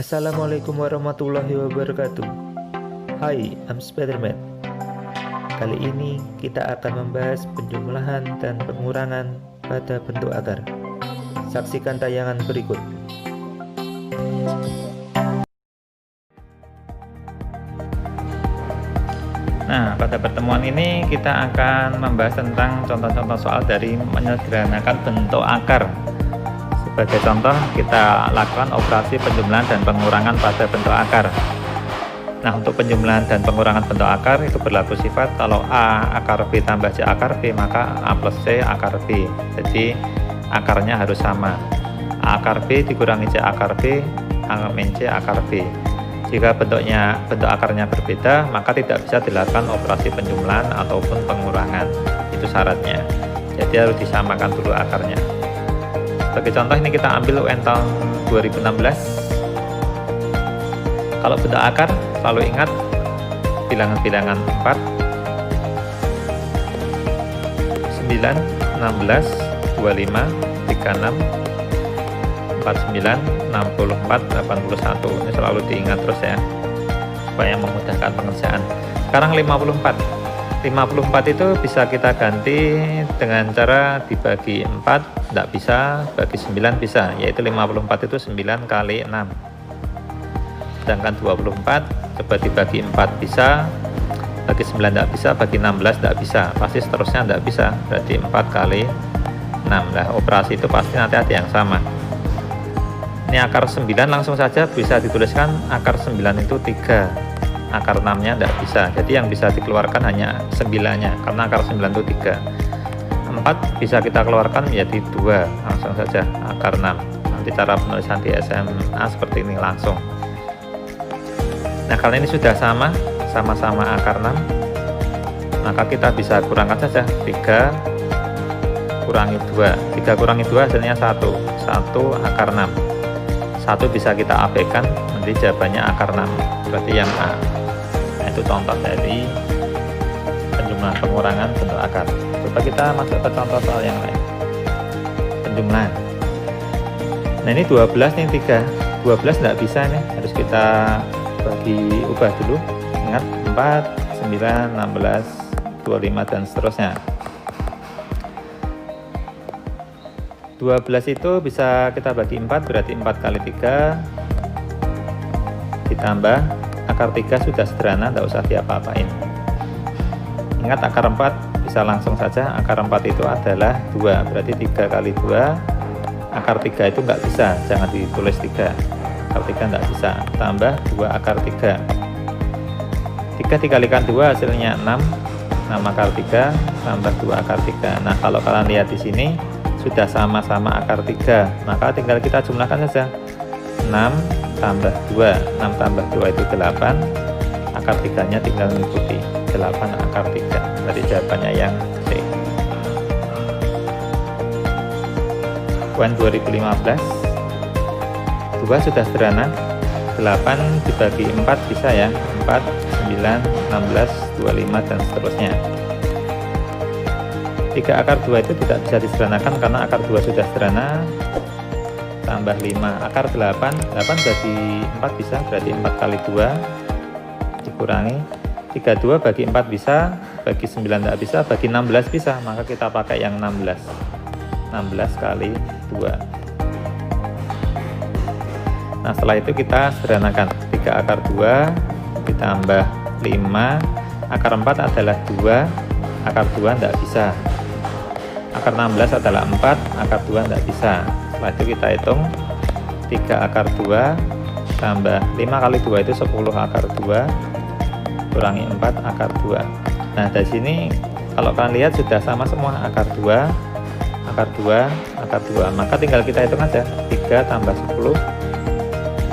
Assalamualaikum warahmatullahi wabarakatuh. Hai, I'm Spiderman. Kali ini kita akan membahas penjumlahan dan pengurangan pada bentuk akar. Saksikan tayangan berikut. Nah, pada pertemuan ini kita akan membahas tentang contoh-contoh soal dari menyederhanakan bentuk akar. Sebagai contoh, kita lakukan operasi penjumlahan dan pengurangan pada bentuk akar. Nah, untuk penjumlahan dan pengurangan bentuk akar itu berlaku sifat kalau A akar B tambah C akar B, maka A plus C akar B. Jadi, akarnya harus sama. A akar B dikurangi C akar B, A min C akar B. Jika bentuk akarnya berbeda, maka tidak bisa dilakukan operasi penjumlahan ataupun pengurangan. Itu syaratnya. Jadi harus disamakan dulu akarnya. Sebagai contoh ini kita ambil UN tahun 2016. Kalau bentuk akar, selalu ingat bilangan-bilangan 4, 9, 16, 25, 36, 49, 64, 81. Ini selalu diingat terus ya, supaya memudahkan pengerjaan. Sekarang 54 itu bisa kita ganti dengan cara dibagi 4, tidak bisa, bagi 9 bisa, yaitu 54 itu 9 kali 6. Sedangkan 24 coba dibagi 4 bisa, bagi 9 tidak bisa, bagi 16 tidak bisa, pasti seterusnya tidak bisa, berarti 4 kali 6. Nah, operasi itu pasti nanti ada yang sama. Ini akar 9 langsung saja bisa dituliskan akar 9 itu 3, akar 6 nya tidak bisa, jadi yang bisa dikeluarkan hanya 9 nya, karena akar 9 itu 3. 4 bisa kita keluarkan menjadi 2, langsung saja akar 6. Nanti cara penulisan di SMA seperti ini langsung. Nah, karena ini sudah sama-sama akar 6, maka kita bisa kurangkan saja 3 kurangi 2, 3 kurangi 2 hasilnya 1 akar 6. 1 bisa kita abaikan, nanti jawabannya akar 6, berarti yang A. Nah, itu contoh dari penjumlahan pengurangan bentuk akar. Coba kita masuk ke contoh soal yang lain. Penjumlahan. Nah, ini 12 nih 3. 12 tidak bisa nih, harus kita ubah dulu. Ingat 4, 9, 16, 25 dan seterusnya. 12 itu bisa kita bagi 4, berarti 4 kali 3 ditambah akar 3 sudah sederhana, tidak usah diapa-apain. Ingat akar 4 bisa langsung saja, akar 4 itu adalah 2, berarti 3 kali 2, akar 3 itu nggak bisa, jangan ditulis 3, akar 3 nggak bisa, tambah 2 akar 3. 3 dikalikan 2 hasilnya 6 akar 3 tambah 2 akar 3. Nah, kalau kalian lihat di sini sudah sama-sama akar 3, maka tinggal kita jumlahkan saja. 6 tambah 2, 6 tambah 2 itu 8, akar 3 nya tinggal mengikuti 8 akar 3, berarti jawabannya yang C. UN 2015, 2 sudah sederhana, 8 dibagi 4 bisa ya, 4, 9, 16, 25 dan seterusnya. 3 akar 2 itu tidak bisa disederhanakan karena akar 2 sudah sederhana, tambah 5 akar 8 bagi 4 bisa, berarti 4 kali 2 dikurangi 32 bagi 4 bisa, bagi 9 tidak bisa, bagi 16 bisa, maka kita pakai yang 16 kali 2. Nah, setelah itu kita sederhanakan 3 akar 2 ditambah 5 akar 4 adalah 2, akar 2 tidak bisa, akar 16 adalah 4, akar 2 tidak bisa. Setelah itu kita hitung 3 akar 2 tambah 5 kali 2 itu 10 akar 2 kurangi 4 akar 2. Nah, dari sini kalau kalian lihat sudah sama semua, akar 2, akar 2, akar 2, maka tinggal kita hitung aja, 3 tambah 10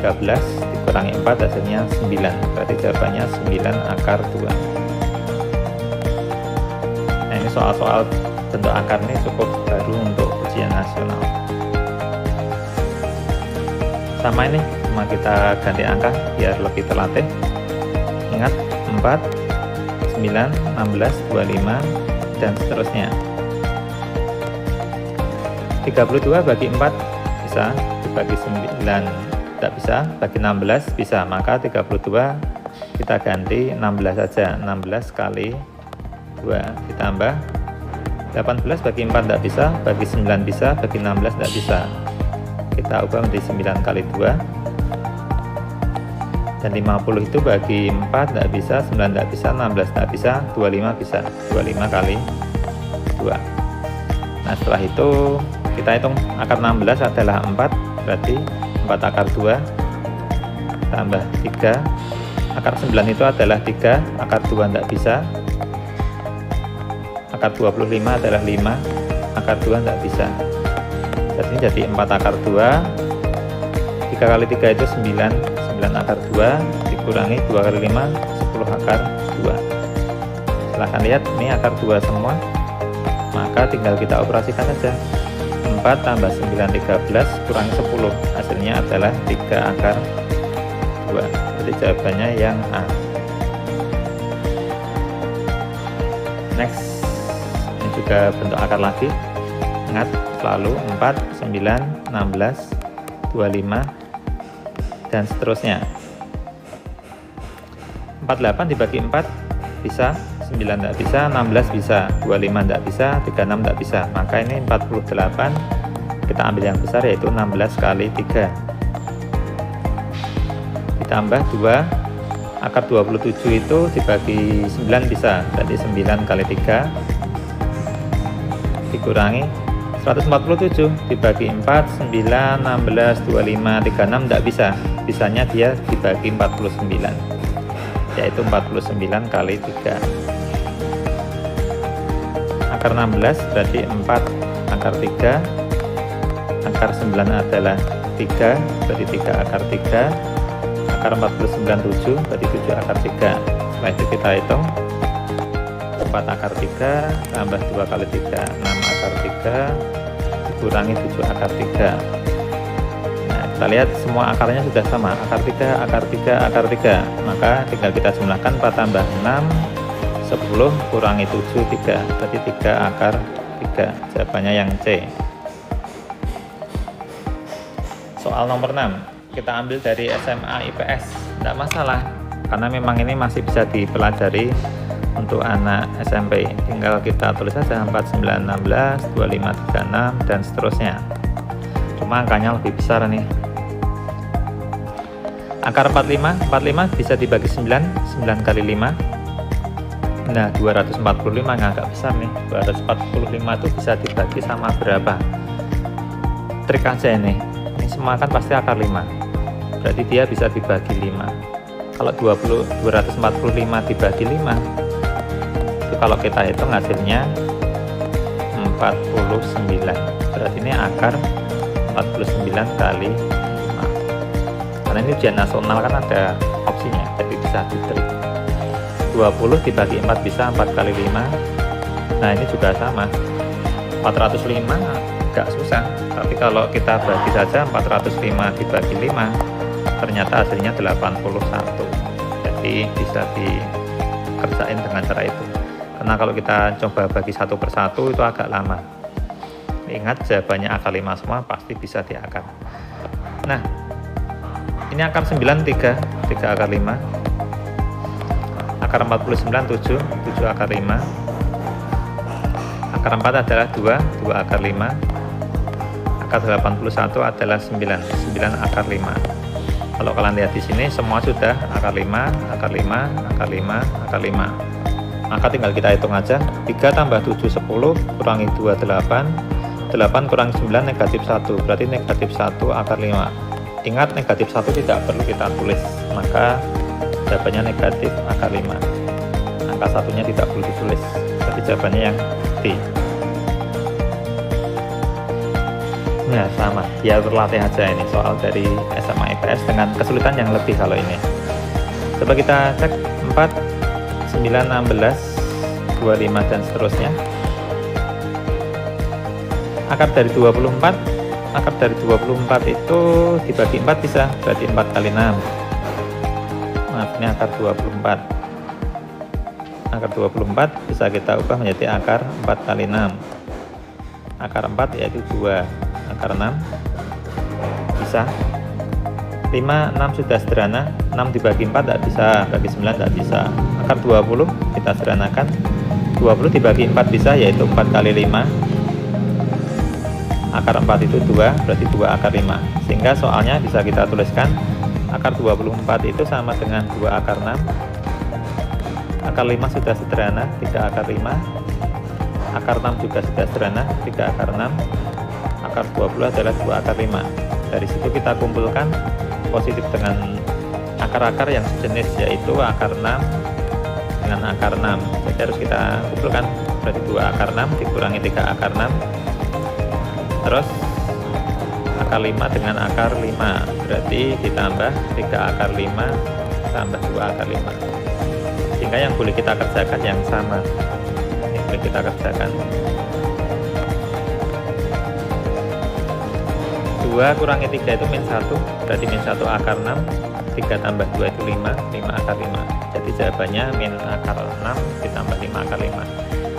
13 dikurangi 4 hasilnya 9, berarti jawabannya 9 akar 2. Nah, ini soal-soal bentuk akar ini cukup baru untuk ujian nasional. Sama ini, cuma kita ganti angka biar lebih terlatih. Ingat 4, 9, 16, 25 dan seterusnya. 32 bagi 4 bisa dibagi 9, tidak bisa, bagi 16 bisa, maka 32 kita ganti 16 saja. 16 kali 2 ditambah 18 bagi 4 tidak bisa, bagi 9 bisa, bagi 16 tidak bisa. Kita ubah menjadi 9 kali 2. Dan 50 itu bagi 4 tidak bisa, 9 tidak bisa, 16 tidak bisa, 25 bisa. 25 kali 2. Nah, setelah itu kita hitung akar 16 adalah 4, berarti 4 akar 2 tambah 3. Akar 9 itu adalah 3, akar 2 tidak bisa. Akar 25 adalah 5, akar 2 tidak bisa. Jadi 4 akar 2, 3 kali 3 itu 9, 9 akar 2 dikurangi 2 kali 5, 10 akar 2. Silahkan lihat, ini akar 2 semua, maka tinggal kita operasikan saja. 4 tambah 9, 13 kurangi 10, hasilnya adalah 3 akar 2. Jadi jawabannya yang A. Next, ini juga bentuk akar lagi. Ingat selalu 4, 9, 16, 25 dan seterusnya. 48 dibagi 4 bisa, 9 tidak bisa, 16 bisa, 25 tidak bisa, 36 tidak bisa. Maka ini 48 kita ambil yang besar, yaitu 16 kali 3 ditambah 2 akar 27 itu dibagi 9 bisa, berarti 9 kali 3 dikurangi 147 dibagi 4, 9, 16, 25, 36 tidak bisa, bisanya dia dibagi 49, yaitu 49 kali 3. Akar 16 berarti 4 akar 3, akar 9 adalah 3, berarti 3 akar 3, akar 49 7, berarti 7 akar 3. Setelah itu kita hitung 4 akar 3 tambah 2 kali 3, 6 akar 3 dikurangi 7 akar 3. Nah, kita lihat semua akarnya sudah sama, akar 3, akar 3, akar 3. Maka tinggal kita jumlahkan 4 tambah 6, 10 kurangi 7, 3, berarti 3 akar 3. Jawabannya yang C. Soal nomor 6 kita ambil dari SMA IPS, tidak masalah karena memang ini masih bisa dipelajari untuk anak SMP. Tinggal kita tulis saja 49, 16, 25, 36 dan seterusnya. Cuma angkanya lebih besar nih. Akar 45, 45 bisa dibagi 9, 9 kali 5. Nah, 245 agak besar nih. 245 itu bisa dibagi sama berapa? Trik aja ini. Ini semua kan pasti akar 5. Berarti dia bisa dibagi 5. Kalau 245 dibagi 5, itu kalau kita hitung hasilnya 49. Berarti ini akar 49 kali 5. Karena ini ujian nasional kan ada opsinya, jadi bisa ditrik. 20 dibagi 4 bisa 4 kali 5. Nah, ini juga sama. 405 agak susah, tapi kalau kita bagi saja 405 dibagi 5, ternyata hasilnya 81. Jadi bisa dikerjain dengan cara itu. Karena kalau kita coba bagi satu persatu itu agak lama. Ingat jawabannya akar 5 semua, pasti bisa diakar. Nah, ini akar 9 3, 3 akar 5. Akar 49 7, 7 akar 5. Akar 4 adalah 2, 2 akar 5. Akar 81 adalah 9, 9 akar 5. Kalau kalian lihat di sini semua sudah akar 5, akar 5, akar 5, akar 5. Maka tinggal kita hitung aja. 3 tambah 7 10 kurangi 2 8. 8 kurangi 9 negatif 1. Berarti negatif 1 akar 5. Ingat negatif 1 tidak perlu kita tulis. Maka jawabannya negatif akar 5. Angka satunya tidak perlu ditulis. Jadi jawabannya yang D. Nah, sama, biar berlatih aja ini soal dari SMA IPS dengan kesulitan yang lebih kalau ini. Coba kita cek 4, 9, 16, 25 dan seterusnya. Akar dari 24, akar dari 24 itu dibagi 4 bisa, berarti 4 kali 6. Nah, ini akar 24. Akar 24 bisa kita ubah menjadi akar 4 kali 6. Akar 4 yaitu 2. Akar 6 bisa 5, 6 sudah sederhana. 6 dibagi 4 tidak bisa, bagi 9 tidak bisa. Akar 20 kita sederhanakan. 20 dibagi 4 bisa, yaitu 4 kali 5. Akar 4 itu 2, berarti 2 akar 5. Sehingga soalnya bisa kita tuliskan akar 24 itu sama dengan 2 akar 6. Akar 5 sudah sederhana, 3 akar 5. Akar 6 juga sudah sederhana, 3 akar 6. Akar 20 adalah 2 akar 5. Dari situ kita kumpulkan positif dengan akar-akar yang sejenis, yaitu akar 6 dengan akar 6. Jadi harus kita kumpulkan, berarti 2 akar 6 dikurangi 3 akar 6. Terus akar 5 dengan akar 5, berarti ditambah 3 akar 5 tambah 2 akar 5. Sehingga yang boleh kita kerjakan yang sama. Ini boleh kita kerjakan. 2 kurangi 3 itu min 1, berarti min 1 akar 6. 3 tambah 2 itu 5, 5 akar 5. Jadi jawabannya min akar 6 ditambah 5 akar 5.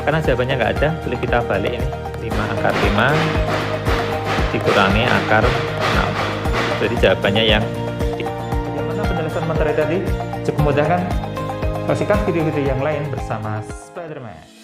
Karena jawabannya nggak ada, boleh kita balik ini. 5 akar 5 dikurangi akar 6. Jadi jawabannya yang bagaimana penjelasan materi tadi? Cukup mudah kan? Saksikan video-video yang lain bersama Spiderman.